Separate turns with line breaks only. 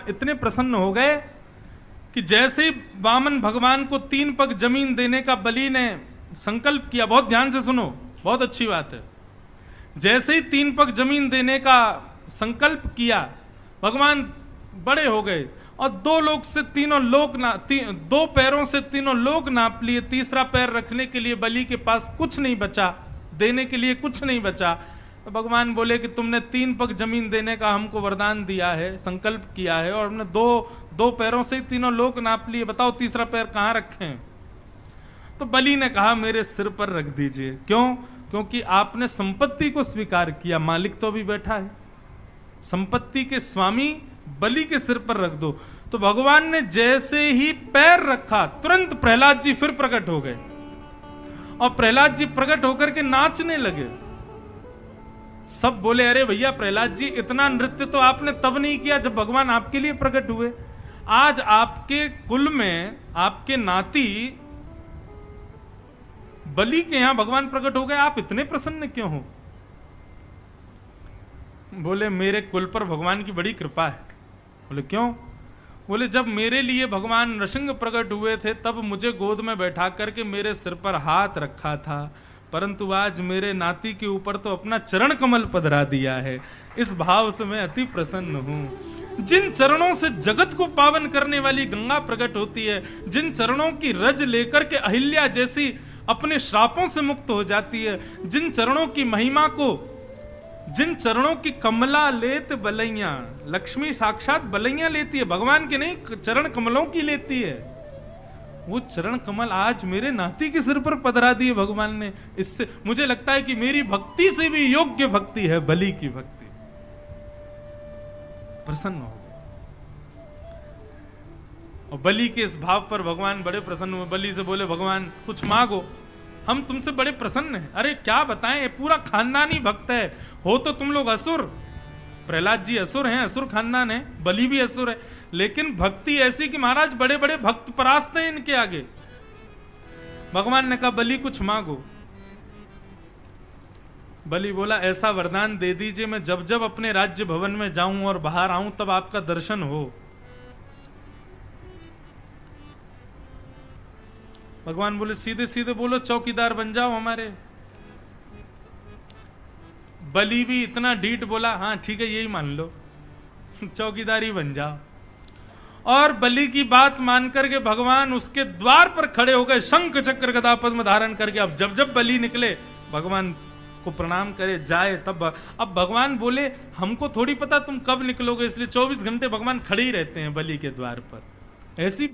इतने प्रसन्न हो गए कि जैसे ही वामन भगवान को 3 पग जमीन देने का बलि ने संकल्प किया, बहुत ध्यान से सुनो, बहुत अच्छी बात है। जैसे ही 3 पग जमीन देने का संकल्प किया, भगवान बड़े हो गए और 2 लोग से तीनों लोग 2 पैरों से तीनों लोग नाप लिए। तीसरा पैर रखने के लिए बलि के पास कुछ नहीं बचा, देने के लिए कुछ नहीं बचा। तो भगवान बोले कि तुमने 3 पग जमीन देने का हमको वरदान दिया है, संकल्प किया है, और हमने दो पैरों से ही तीनों लोग नाप लिए, बताओ तीसरा पैर कहां रखें। तो बलि ने कहा मेरे सिर पर रख दीजिए। क्यों? क्योंकि आपने संपत्ति को स्वीकार किया, मालिक तो अभी बैठा है, संपत्ति के स्वामी बलि के सिर पर रख दो। तो भगवान ने जैसे ही पैर रखा, तुरंत प्रहलाद जी फिर प्रकट हो गए और प्रहलाद जी प्रकट होकर के नाचने लगे। सब बोले अरे भैया प्रहलाद जी, इतना नृत्य तो आपने तब नहीं किया जब भगवान आपके लिए प्रकट हुए। आज आपके कुल में आपके नाती बलि के यहां भगवान प्रकट हो गए, आप इतने प्रसन्न क्यों हो? बोले मेरे कुल पर भगवान की बड़ी कृपा है। बोले क्यों? बोले जब मेरे लिए भगवान नृसिंह प्रकट हुए थे तब मुझे गोद में बैठा करके मेरे सिर पर हाथ रखा था, परंतु आज मेरे नाती के ऊपर तो अपना चरण कमल पधरा दिया है। इस भाव से मैं अति प्रसन्न हूं। जिन चरणों से जगत को पावन करने वाली गंगा प्रकट होती है, जिन चरणों की रज लेकर के अहिल्या जैसी अपने श्रापों से मुक्त हो जाती है, जिन चरणों की महिमा को, जिन चरणों की कमला लेत बलैया, लक्ष्मी साक्षात बलैया लेती है, भगवान के नहीं चरण कमलों की लेती है, वो चरण कमल आज मेरे नाती के सिर पर पधरा दिए भगवान ने। इससे मुझे लगता है कि मेरी भक्ति से भी योग्य भक्ति है बलि की भक्ति। प्रसन्न हो गए और बलि के इस भाव पर भगवान बड़े प्रसन्न हुए। बलि से बोले भगवान कुछ मांगो, हम तुमसे बड़े प्रसन्न हैं। अरे क्या बताएं, ये पूरा खानदानी भक्त है। हो तो तुम लोग असुर, प्रहलाद जी असुर हैं, असुर खानदान है, बलि भी असुर है, लेकिन भक्ति ऐसी कि महाराज बड़े बड़े भक्त परास्त हैं इनके आगे। भगवान ने कहा बलि कुछ मांगो। बलि बोला ऐसा वरदान दे दीजिए मैं जब जब अपने राज्य भवन में जाऊं और बाहर आऊं तब आपका दर्शन हो। भगवान बोले सीधे सीधे बोलो चौकीदार बन जाओ हमारे। बलि भी इतना ढीठ बोला हाँ ठीक है यही मान लो, चौकीदार ही बन जाओ। और बलि की बात मान करके भगवान उसके द्वार पर खड़े हो गए, शंख चक्र गदा पद्म धारण करके। अब जब जब बलि निकले भगवान को प्रणाम करे जाए तब। अब भगवान बोले हमको थोड़ी पता तुम कब निकलोगे, इसलिए 24 घंटे भगवान खड़े ही रहते हैं बलि के द्वार पर। ऐसी